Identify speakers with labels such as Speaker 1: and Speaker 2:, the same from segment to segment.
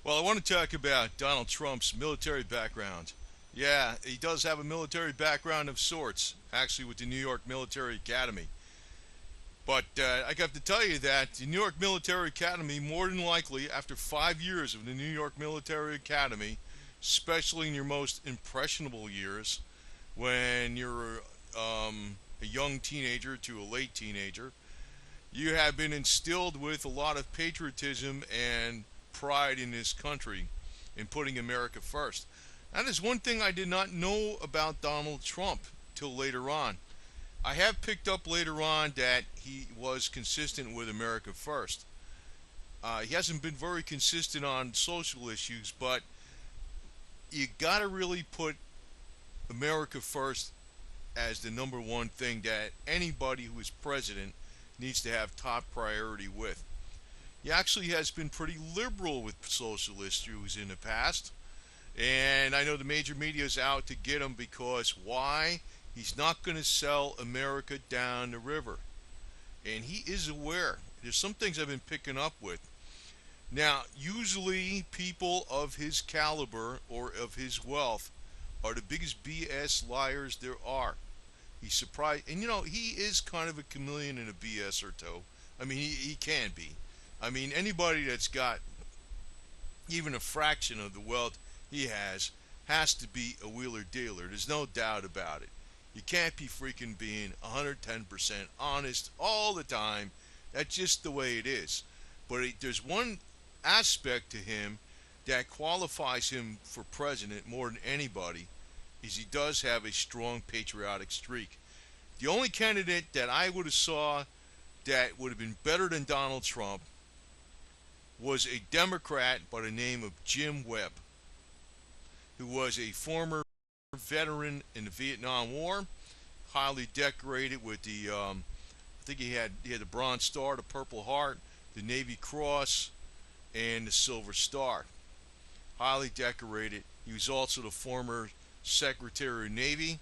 Speaker 1: Well, I want to talk about Donald Trump's military background. Yeah, he does have a military background of sorts, actually, with the New York Military Academy. But I have to tell you that the New York Military Academy, more than likely, after 5 years of the New York Military Academy, especially in your most impressionable years, when you're a young teenager to a late teenager, you have been instilled with a lot of patriotism and pride in this country in putting America first. That is one thing I did not know about Donald Trump till later on. I have picked up later on that he was consistent with America first. He hasn't been very consistent on social issues, but you gotta really put America first as the number one thing that anybody who is president needs to have top priority with. He actually has been pretty liberal with social issues in the past. And I know the major media is out to get him because why? He's not going to sell America down the river. And he is aware. There's some things I've been picking up with. Now, usually people of his caliber or of his wealth are the biggest BS liars there are. He's surprised. And he is kind of a chameleon and a BS or two. I mean, he can be. I mean, anybody that's got even a fraction of the wealth he has to be a wheeler dealer. There's no doubt about it. You can't be freaking being 110% honest all the time. That's just the way it is. But there's one aspect to him that qualifies him for president more than anybody is he does have a strong patriotic streak. The only candidate that I would have saw that would have been better than Donald Trump was a Democrat by the name of Jim Webb, who was a former veteran in the Vietnam War, highly decorated with I think he had the Bronze Star, the Purple Heart, the Navy Cross, and the Silver Star. Highly decorated. He was also the former Secretary of Navy.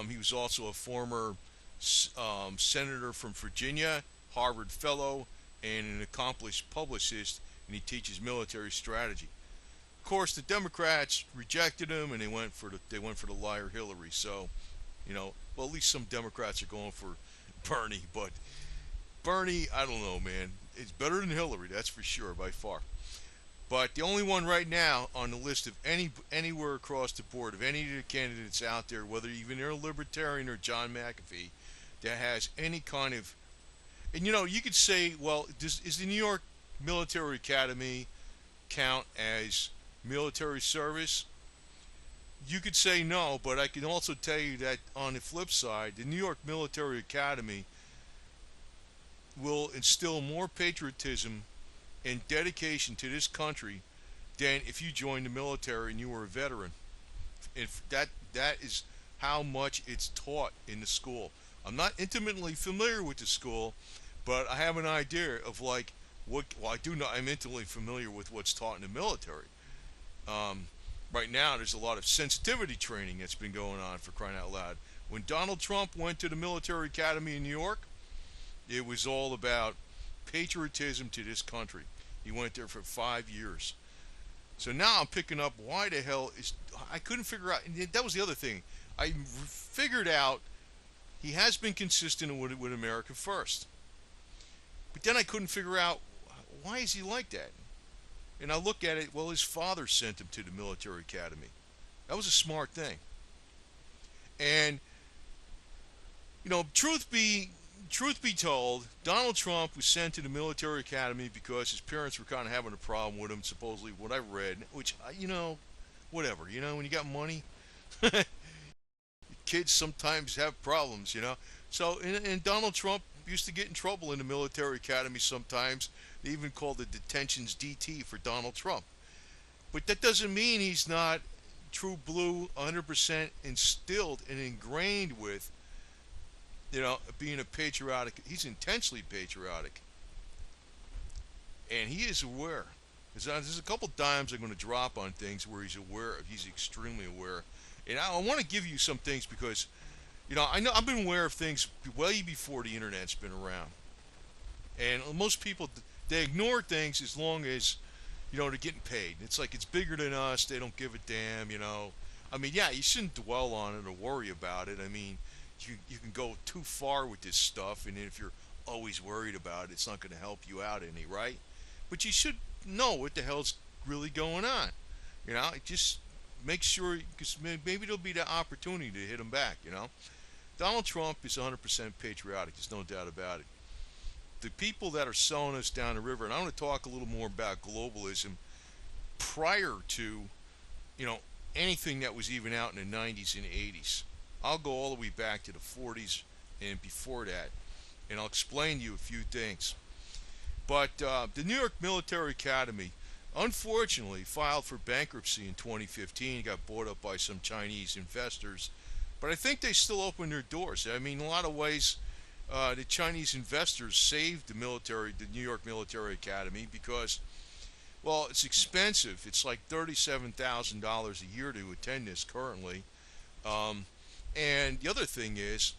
Speaker 1: He was also a former senator from Virginia, Harvard Fellow, and an accomplished publicist, and he teaches military strategy. Of course, the Democrats rejected him, and they went for the liar Hillary. So, well, at least some Democrats are going for Bernie, but Bernie, I don't know, man. It's better than Hillary, that's for sure, by far. But the only one right now on the list of anywhere across the board of any of the candidates out there, whether even they're a libertarian or John McAfee, that has any kind of, and you could say, well, is the New York Military Academy count as military service? You could say no, but I can also tell you that on the flip side, the New York Military Academy will instill more patriotism and dedication to this country than if you joined the military and you were a veteran. If that is how much it's taught in the school. I'm not intimately familiar with the school, but I have an idea of like what. Well, I do know I'm intimately familiar with what's taught in the military. Um, right now, there's a lot of sensitivity training that's been going on, for crying out loud. When Donald Trump went to the military academy in New York, it was all about patriotism to this country. He went there for 5 years. So now I'm picking up why the hell is I couldn't figure out. That was the other thing. I figured out he has been consistent with America first, but then I couldn't figure out why is he like that. And I look at it. Well, his father sent him to the military academy. That was a smart thing. And truth be told, Donald Trump was sent to the military academy because his parents were kind of having a problem with him, supposedly, what I read, which, whatever. When you got money, kids sometimes have problems. So, and Donald Trump used to get in trouble in the military academy sometimes. They even called the detentions DT for Donald Trump. But that doesn't mean he's not true blue, 100% instilled and ingrained with being a patriotic. He's intensely patriotic, and he is aware. There's a couple dimes I'm going to drop on things where he's aware of. He's extremely aware, and I want to give you some things because, I know I've been aware of things way before the internet's been around, and most people they ignore things as long as they're getting paid. It's like it's bigger than us. They don't give a damn. I mean, yeah, you shouldn't dwell on it or worry about it. I mean, you can go too far with this stuff, and if you're always worried about it, it's not going to help you out any, right? But you should know what the hell's really going on. Just make sure, because maybe there'll be the opportunity to hit them back. Donald Trump is 100% patriotic. There's no doubt about it. The people that are selling us down the river, and I want to talk a little more about globalism prior to, you know, anything that was even out in the 90s and 80s. I'll go all the way back to the 40s and before that, and I'll explain to you a few things. But the New York Military Academy, unfortunately, filed for bankruptcy in 2015, got bought up by some Chinese investors. But I think they still open their doors. I mean, in a lot of ways, the Chinese investors saved the New York Military Academy, because, well, it's expensive. It's like $37,000 a year to attend this currently. And the other thing is,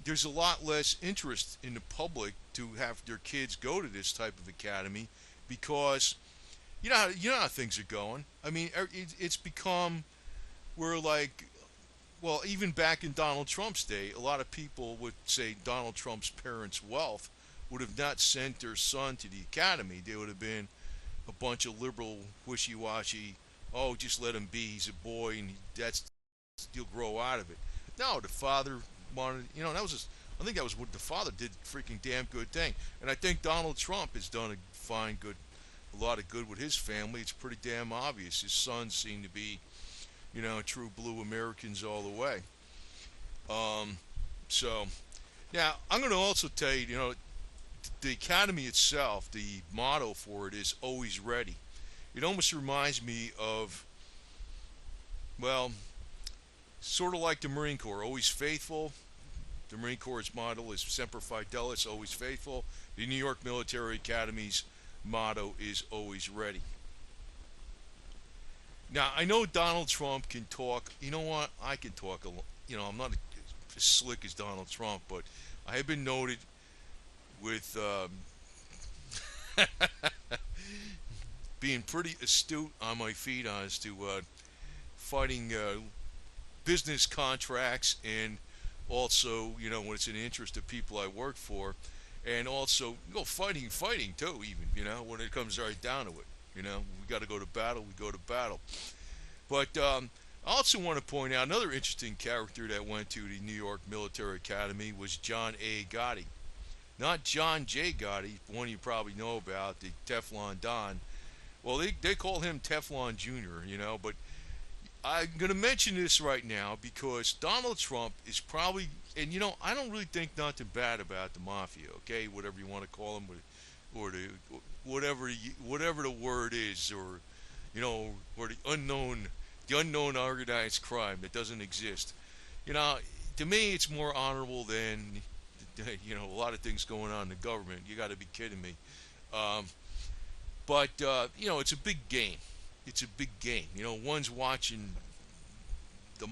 Speaker 1: there's a lot less interest in the public to have their kids go to this type of academy, because you know how things are going. I mean, it's become, we're like, well, even back in Donald Trump's day, a lot of people would say Donald Trump's parents' wealth would have not sent their son to the academy. They would have been a bunch of liberal, wishy-washy. Oh, just let him be. He's a boy, and he'll grow out of it. No, the father wanted. That was just. I think that was what the father did. Freaking damn good thing. And I think Donald Trump has done a lot of good with his family. It's pretty damn obvious. His sons seem to be, true blue Americans all the way. So now I'm going to also tell you, the academy itself, the motto for it is always ready. It almost reminds me of, well, sort of like the Marine Corps, always faithful. The Marine Corps' motto is Semper Fidelis, always faithful. The New York Military Academy's motto is always ready. Now, I know Donald Trump can talk. You know what? I can talk a lot. I'm not as slick as Donald Trump, but I have been noted with being pretty astute on my feet as to fighting business contracts, and also, when it's in the interest of people I work for, and also, fighting too, even, when it comes right down to it. We got to go to battle, we go to battle. But I also want to point out another interesting character that went to the New York Military Academy was John A. Gotti. Not John J. Gotti, one you probably know about, the Teflon Don. Well, they call him Teflon Jr., but I'm going to mention this right now because Donald Trump is probably, and I don't really think nothing bad about the mafia, okay, whatever you want to call them, or the whatever the word is, or or the unknown organized crime that doesn't exist. To me, it's more honorable than a lot of things going on in the government. You got to be kidding me. But it's a big game. It's a big game. One's watching the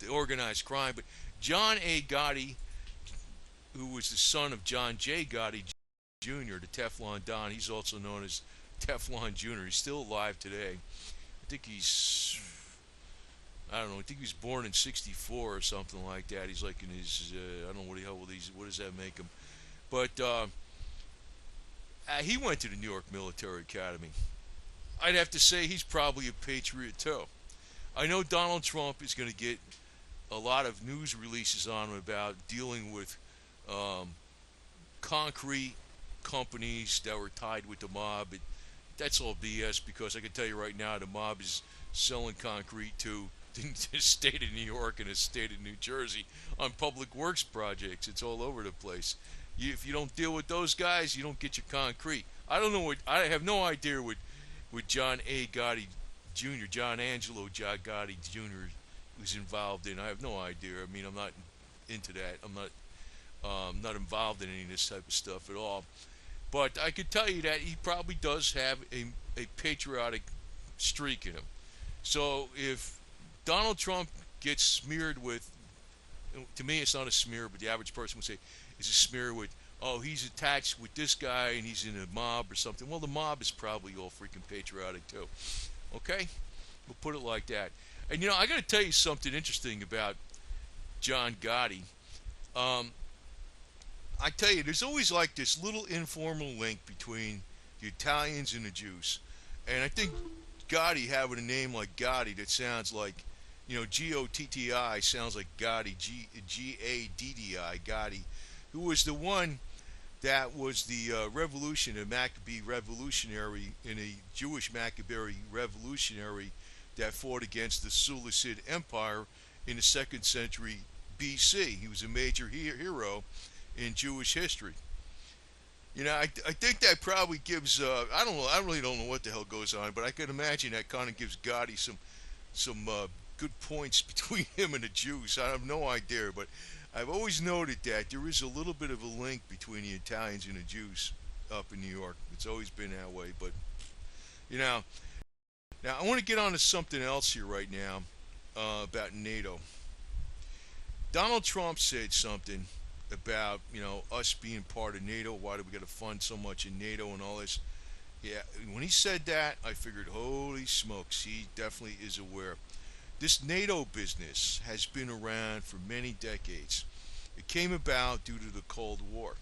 Speaker 1: organized crime, but John A. Gotti, who was the son of John J. Gotti Jr., the Teflon Don, he's also known as Teflon Jr. He's still alive today. I don't know, I think he was born in 64 or something like that. He's like in his, I don't know what the hell what does that make him? But he went to the New York Military Academy. I'd have to say he's probably a patriot too. I know Donald Trump is going to get a lot of news releases on him about dealing with concrete companies that were tied with the mob. That's all BS, because I can tell you right now the mob is selling concrete to the state of New York and the state of New Jersey on public works projects. It's all over the place. If you don't deal with those guys, you don't get your concrete. I don't know I have no idea what John A. Gotti Jr., John Angelo Gotti Jr. was involved in. I have no idea. I mean, I'm not into that. I'm not involved in any of this type of stuff at all. But I could tell you that he probably does have a patriotic streak in him. So if Donald Trump gets smeared with, to me it's not a smear, but the average person would say it's a smear with oh, he's attached with this guy and he's in a mob or something. Well, the mob is probably all freaking patriotic too. Okay, we'll put it like that. And I got to tell you something interesting about John Gotti. Um, I tell you, there's always like this little informal link between the Italians and the Jews, and I think Gotti having a name like Gotti that sounds like, Gotti sounds like Gotti, Gaddi, Gotti, who was the one that was the revolution, a Maccabee revolutionary, in a Jewish Maccabee revolutionary that fought against the Seleucid Empire in the second century BC. He was a major hero in Jewish history. I think that probably gives I don't know, I really don't know what the hell goes on, but I can imagine that kind of gives Gotti some good points between him and the Jews. I have no idea, but I've always noted that there is a little bit of a link between the Italians and the Jews up in New York. It's always been that way, but you know. Now I want to get on to something else here right now about NATO. Donald Trump said something about us being part of NATO. Why do we got to fund so much in NATO and all this? Yeah, when he said that, I figured, holy smokes, he definitely is aware. This NATO business has been around for many decades. It came about due to the Cold War.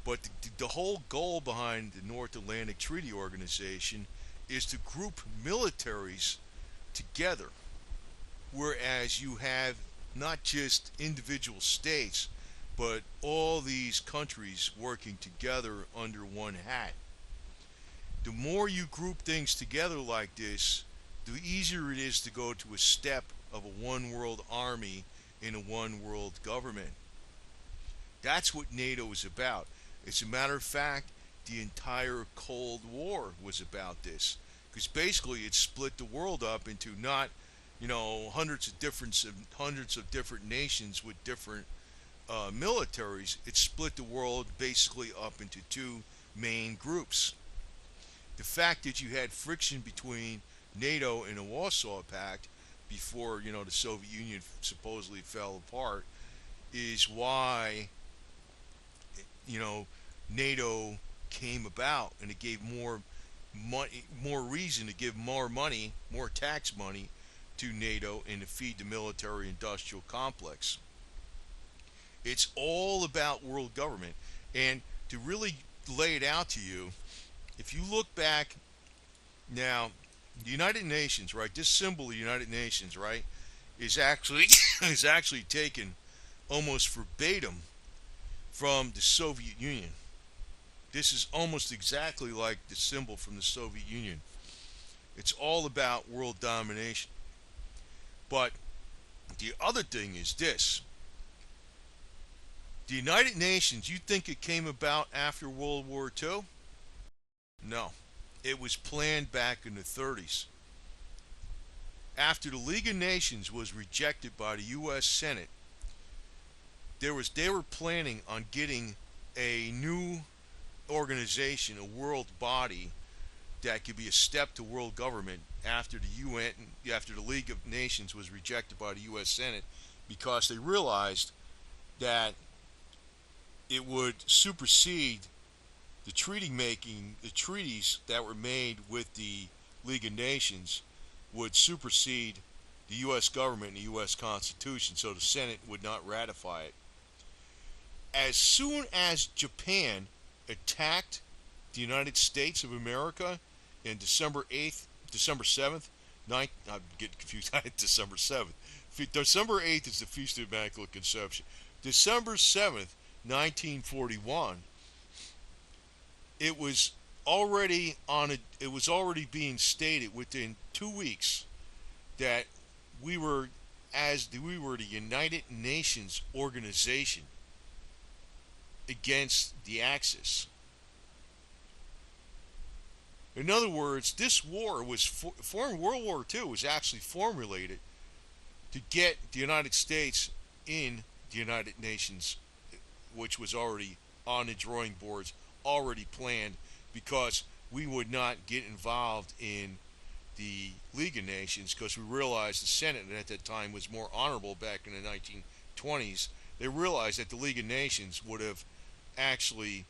Speaker 1: But the whole goal behind the North Atlantic Treaty Organization is to group militaries together, whereas you have not just individual states, but all these countries working together under one hat. The more you group things together like this, the easier it is to go to a step of a one world army in a one world government. That's what NATO is about. As a matter of fact, the entire Cold War was about this. Because basically it split the world up into not, hundreds of different nations with different militaries. It split the world basically up into two main groups. The fact that you had friction between NATO and the Warsaw Pact before the Soviet Union supposedly fell apart is why NATO came about, and it gave more money, more reason to give more money, more tax money to NATO and to feed the military industrial complex. It's all about world government. And to really lay it out to you, if you look back now, the United Nations, right? This symbol, the United Nations, right, is actually is actually taken almost verbatim from the Soviet Union. This is almost exactly like the symbol from the Soviet Union. It's all about world domination. But the other thing is this. The United Nations, you think it came about after World War II? No. It was planned back in the 30s. After the League of Nations was rejected by the US Senate, they were planning on getting a new organization, a world body that could be a step to world government after the UN, after the League of Nations was rejected by the US Senate, because they realized that it would supersede the the treaties that were made with the League of Nations would supersede the U.S. government and the U.S. Constitution, so the Senate would not ratify it. As soon as Japan attacked the United States of America in December 8th, December 7th, I'm getting confused, December 7th. December 8th is the Feast of Immaculate Conception. December 7th, 1941, it was already being stated within 2 weeks that we were the United Nations organization against the Axis. In other words, this war was World War II was actually formulated to get the United States in the United Nations, which was already on the drawing boards, already planned, because we would not get involved in the League of Nations because we realized the Senate at that time was more honorable back in the 1920s. They realized that the League of Nations would have actually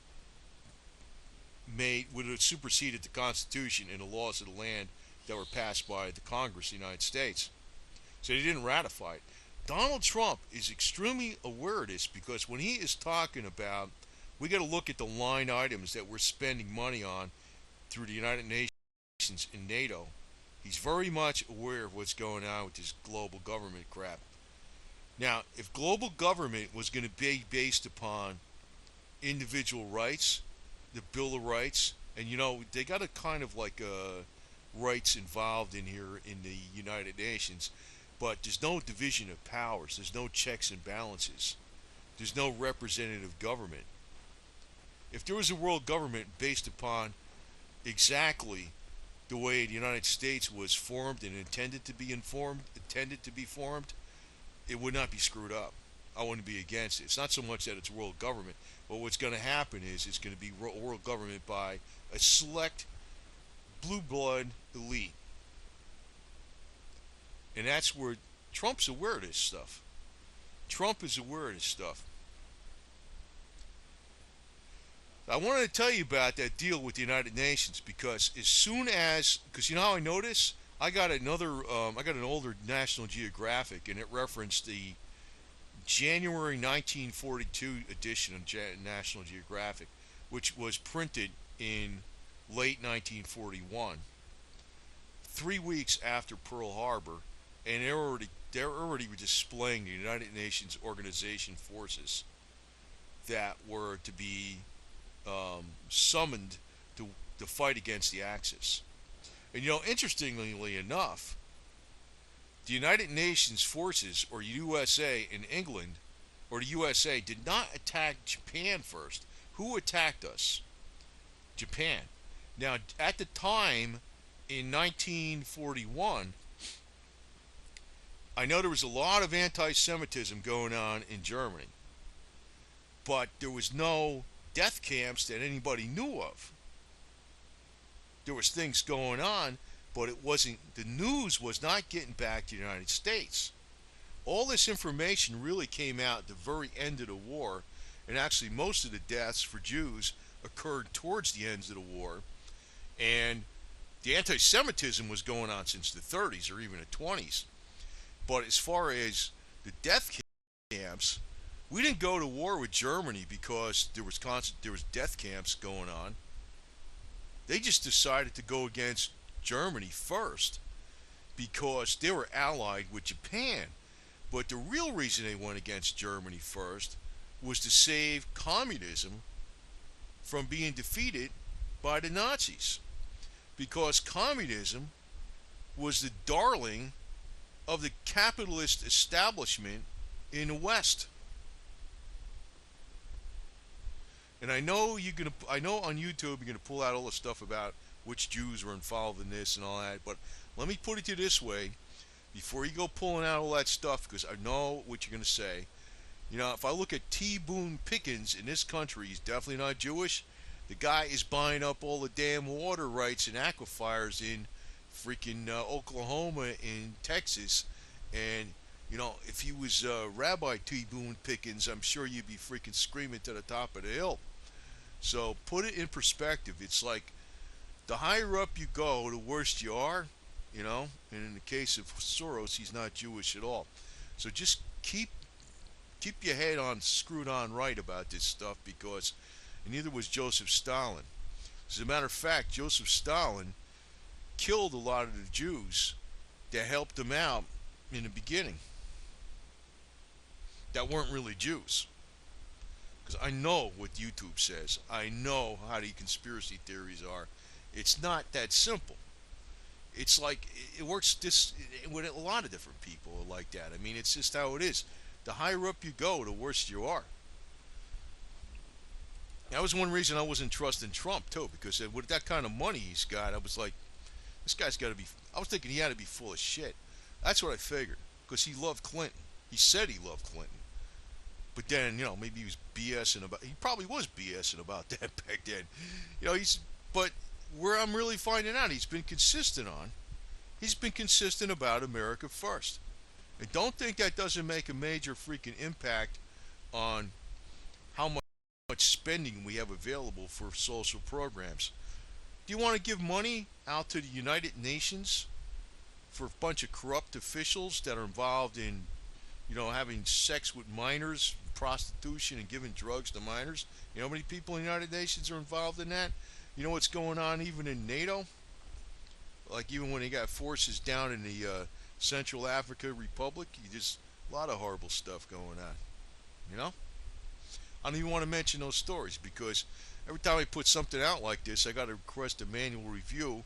Speaker 1: would have superseded the Constitution and the laws of the land that were passed by the Congress of the United States. So they didn't ratify it. Donald Trump is extremely aware of this because when he is talking about, we got to look at the line items that we're spending money on through the United Nations and NATO. He's very much aware of what's going on with this global government crap. Now, if global government was going to be based upon individual rights, the Bill of Rights, and they got a kind of like rights involved in here in the United Nations, but there's no division of powers, there's no checks and balances, there's no representative government. If there was a world government based upon exactly the way the United States was formed and intended to be formed, it would not be screwed up. I wouldn't be against it. It's not so much that it's world government, but what's going to happen is it's going to be world government by a select blue blood elite. And that's where Trump's aware of this stuff. Trump is aware of this stuff. I wanted to tell you about that deal with the United Nations because you know how I know this? I got an older National Geographic, and it referenced the January 1942 edition of National Geographic, which was printed in late 1941, 3 weeks after Pearl Harbor, and they're already displaying the United Nations organization forces that were to be summoned to fight against the Axis. And interestingly enough, the United Nations forces, or USA in England, or the USA, did not attack Japan first. Who attacked us? Japan. Now, at the time, in 1941, I know there was a lot of anti-Semitism going on in Germany, but there was no death camps that anybody knew of. There was things going on, but the news was not getting back to the United States. All this information really came out at the very end of the war, and actually most of the deaths for Jews occurred towards the ends of the war, and the anti-Semitism was going on since the 30s or even the 20s. But as far as the death camps, we didn't go to war with Germany because there was death camps going on. They just decided to go against Germany first because they were allied with Japan. But the real reason they went against Germany first was to save communism from being defeated by the Nazis. Because communism was the darling of the capitalist establishment in the West. And I know on YouTube you're gonna pull out all the stuff about which Jews were involved in this and all that, but let me put it to you this way, before you go pulling out all that stuff, because I know what you're gonna say. If I look at T. Boone Pickens in this country, he's definitely not Jewish. The guy is buying up all the damn water rights and aquifers in freaking Oklahoma and Texas, and if he was Rabbi T. Boone Pickens, I'm sure you'd be freaking screaming to the top of the hill. So put it in perspective. It's like the higher up you go, the worse you are, And in the case of Soros, he's not Jewish at all. So just keep your head on screwed on right about this stuff, because neither was Joseph Stalin. As a matter of fact, Joseph Stalin killed a lot of the Jews that helped him out in the beginning that weren't really Jews. Because I know what YouTube says. I know how the conspiracy theories are. It's not that simple. It's like, it works with a lot of different people like that. I mean, it's just how it is. The higher up you go, the worse you are. That was one reason I wasn't trusting Trump, too, because with that kind of money he's got, I was like, this guy's got to be, I was thinking he had to be full of shit. That's what I figured, because he loved Clinton. He said he loved Clinton. But then, maybe he was BSing about, he probably was BSing about that back then. But where I'm really finding out, he's been consistent about America first. And don't think that doesn't make a major freaking impact on how much much spending we have available for social programs. Do you want to give money out to the United Nations for a bunch of corrupt officials that are involved in, having sex with minors, prostitution, and giving drugs to minors? You know how many people in the United Nations are involved in that? You know what's going on even in NATO? Like even when they got forces down in the Central Africa Republic, you just a lot of horrible stuff going on. You know? I don't even want to mention those stories because every time I put something out like this, I got to request a manual review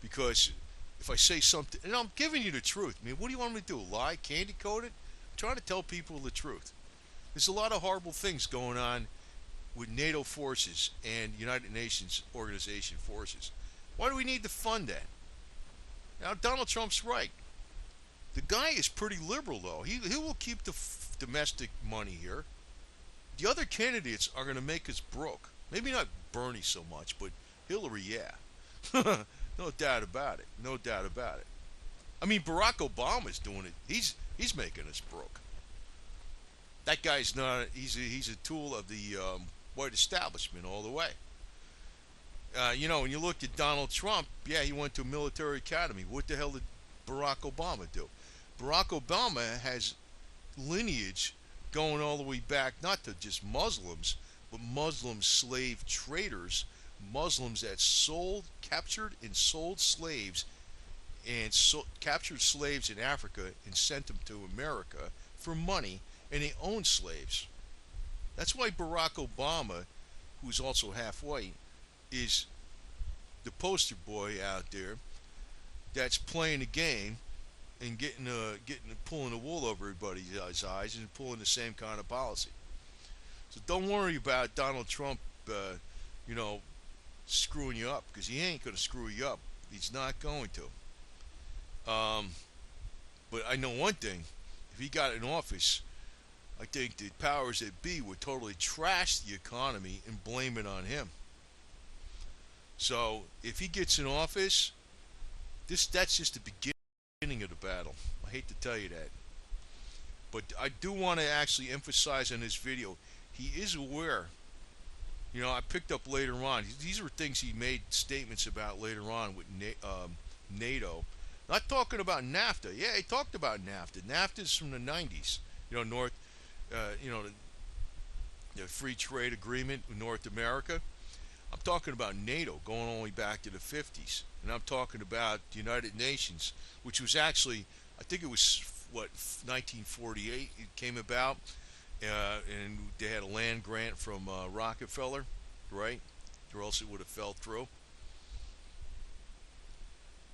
Speaker 1: because if I say something, and I'm giving you the truth, I mean, what do you want me to do? Lie? Candy coat it? I'm trying to tell people the truth. There's a lot of horrible things going on with NATO forces and United Nations organization forces. Why do we need to fund that? Now, Donald Trump's right. The guy is pretty liberal, though. He will keep the domestic money here. The other candidates are going to make us broke. Maybe not Bernie so much, but Hillary, yeah. No doubt about it. No doubt about it. I mean, Barack Obama's doing it. He's making us broke. That guy's not. He's a tool of the white establishment all the way. When you look at Donald Trump, yeah, he went to a military academy. What the hell did Barack Obama do? Barack Obama has lineage going all the way back, not to just Muslims, but Muslim slave traders, Muslims that captured and sold slaves, and captured slaves in Africa and sent them to America for money, and they owned slaves. That's why Barack Obama, who's also half white, is the poster boy out there that's playing the game and pulling the wool over everybody's eyes and pulling the same kind of policy. So don't worry about Donald Trump, you know, screwing you up because he ain't going to screw you up. He's not going to. But I know one thing: if he got in office, I think the powers that be would totally trash the economy and blame it on him. So if he gets in office, that's just the beginning of the battle. I hate to tell you that. But I do want to actually emphasize in this video, he is aware. You know, I picked up later on. These are things he made statements about later on with NATO. Not talking about NAFTA. Yeah, he talked about NAFTA. NAFTA is from the 90s. You know, the free trade agreement with North America. I'm talking about NATO going all the way back to the 50s. And I'm talking about the United Nations, which was actually, I think it was, 1948 it came about. And they had a land grant from Rockefeller, right? Or else it would have fell through.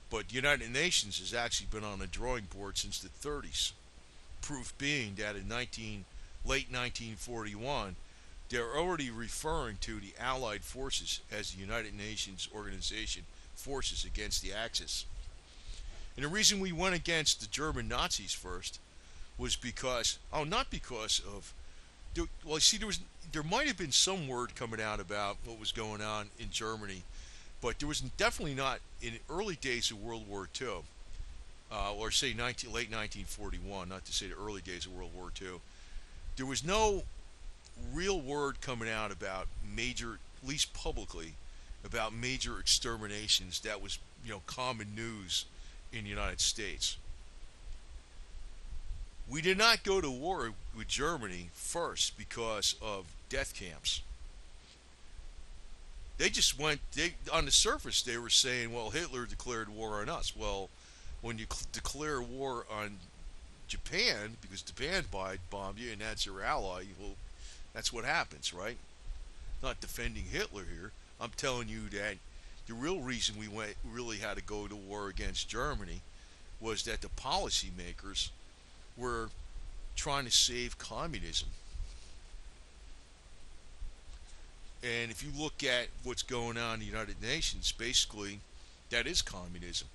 Speaker 1: But the United Nations has actually been on the drawing board since the 30s. Proof being that in late 1941, they're already referring to the Allied forces as the United Nations Organization Forces Against the Axis. And the reason we went against the German Nazis first was because, not because of, well, see, there might have been some word coming out about what was going on in Germany, but there was definitely not in the early days of World War II, or say late 1941, not to say the early days of World War II. There was no real word coming out about major, at least publicly, about major exterminations that was, common news in the United States. We did not go to war with Germany first because of death camps. They just on the surface, they were saying, well, Hitler declared war on us. Well, when you declare war on Japan, because Japan bombed you and that's your ally, well, that's what happens, right? Not defending Hitler here. I'm telling you that the real reason we really had to go to war against Germany was that the policymakers were trying to save communism. And if you look at what's going on in the United Nations, basically, that is communism.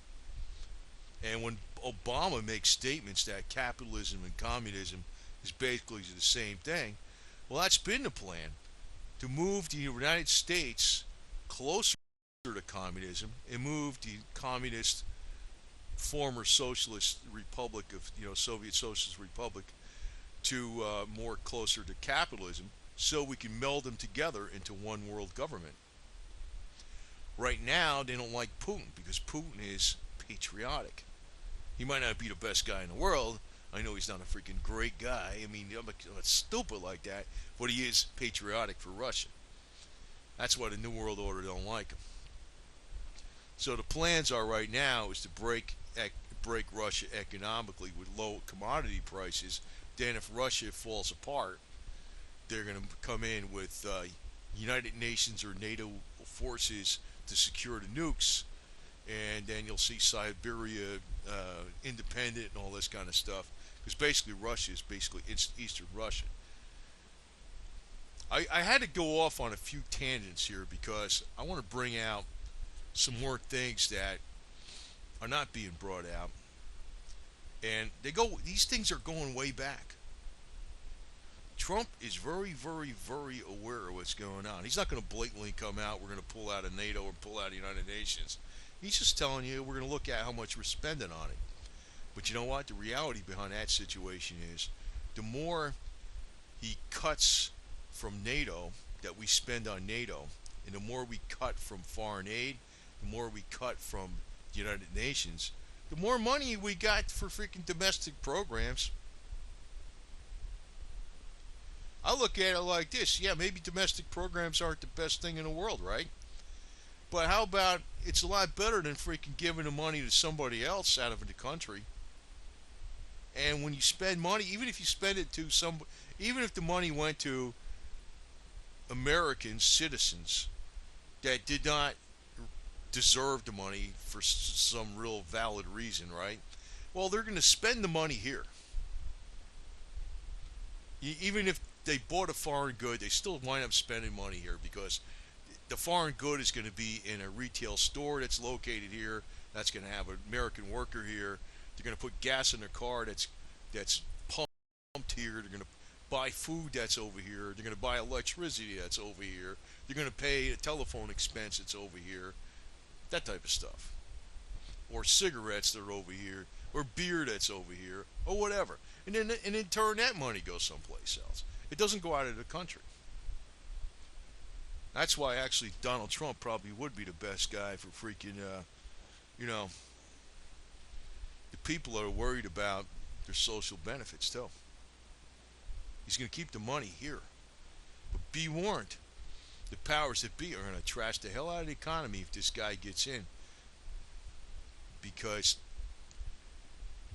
Speaker 1: And when Obama makes statements that capitalism and communism is basically the same thing, well, that's been the plan, to move the United States closer to communism and move the communist former socialist republic of, Soviet Socialist Republic to more closer to capitalism so we can meld them together into one world government. Right now, they don't like Putin because Putin is patriotic. He might not be the best guy in the world. I know he's not a freaking great guy. I mean, I'm not stupid like that, but he is patriotic for Russia. That's why the New World Order don't like him. So the plans are right now is to break Russia economically with low commodity prices. Then, if Russia falls apart, they're going to come in with United Nations or NATO forces to secure the nukes, and then you'll see Siberia independent and all this kind of stuff. Because basically, Russia is basically Eastern Russia. I had to go off on a few tangents here because I want to bring out some more things that are not being brought out, and these things are going way back. Trump is very, very, very aware of what's going on. He's not going to blatantly come out, we're going to pull out of NATO or pull out of the United Nations. He's just telling you we're going to look at how much we're spending on it. But you know what? The reality behind that situation is the more he cuts from NATO that we spend on NATO, and the more we cut from foreign aid, the more we cut from the United Nations, the more money we got for freaking domestic programs. I look at it like this. Yeah, maybe domestic programs aren't the best thing in the world, right? But how about it's a lot better than freaking giving the money to somebody else out of the country. And when you spend money, even if you spend it to even if the money went to American citizens that did not deserve the money for some real valid reason, right? Well, they're going to spend the money here. Even if they bought a foreign good, they still wind up spending money here because the foreign good is going to be in a retail store that's located here. That's going to have an American worker here. They're going to put gas in their car that's pumped here. They're going to buy food that's over here. They're going to buy electricity that's over here. They're going to pay a telephone expense that's over here. That type of stuff. Or cigarettes that are over here. Or beer that's over here. Or whatever. And in turn, that money goes someplace else. It doesn't go out of the country. That's why actually Donald Trump probably would be the best guy for freaking, the people are worried about their social benefits too. He's going to keep the money here. But be warned, the powers that be are going to trash the hell out of the economy if this guy gets in. Because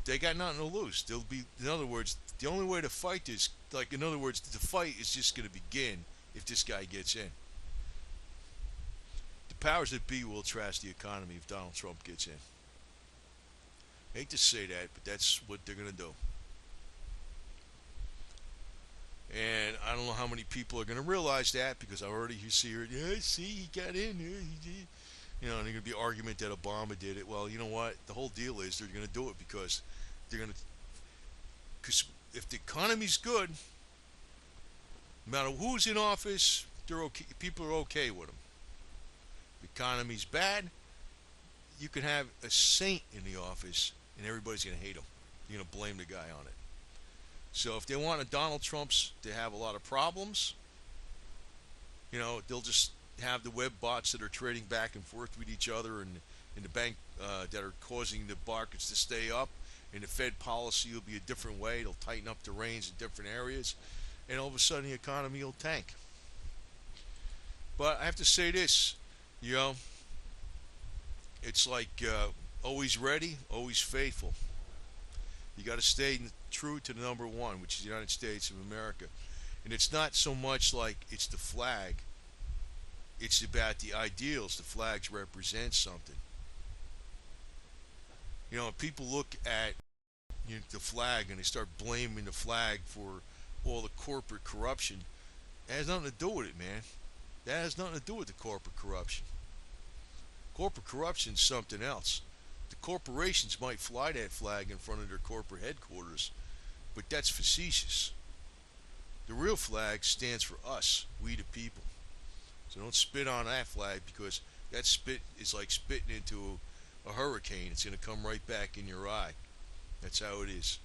Speaker 1: they got nothing to lose. They'll be, in other words, the only way to fight this, in other words, the fight is just going to begin if this guy gets in. The powers that be will trash the economy if Donald Trump gets in. I hate to say that, but that's what they're going to do. And I don't know how many people are going to realize that because I already see it. Yeah, see, he got in. Yeah, he did. And they're going to be argument that Obama did it. Well, you know what? The whole deal is they're going to do it because because if the economy's good, no matter who's in office, they're okay. People are okay with them. If the economy's bad, you can have a saint in the office, and everybody's going to hate him. You're going to blame the guy on it. So if they want a Donald Trump's to have a lot of problems, they'll just have the web bots that are trading back and forth with each other and in the bank that are causing the markets to stay up. And the Fed policy will be a different way. They'll tighten up the reins in different areas. And all of a sudden the economy will tank. But I have to say this, it's like always ready, always faithful. You got to stay true to the number one, which is the United States of America. And it's not so much like it's the flag. It's about the ideals. The flags represent something. People look at the flag and they start blaming the flag for all the corporate corruption. That has nothing to do with it, man. That has nothing to do with the corporate corruption. Corporate corruption is something else. The corporations might fly that flag in front of their corporate headquarters, but that's facetious. The real flag stands for us, we the people. So don't spit on that flag because that spit is like spitting into a hurricane. It's going to come right back in your eye. That's how it is.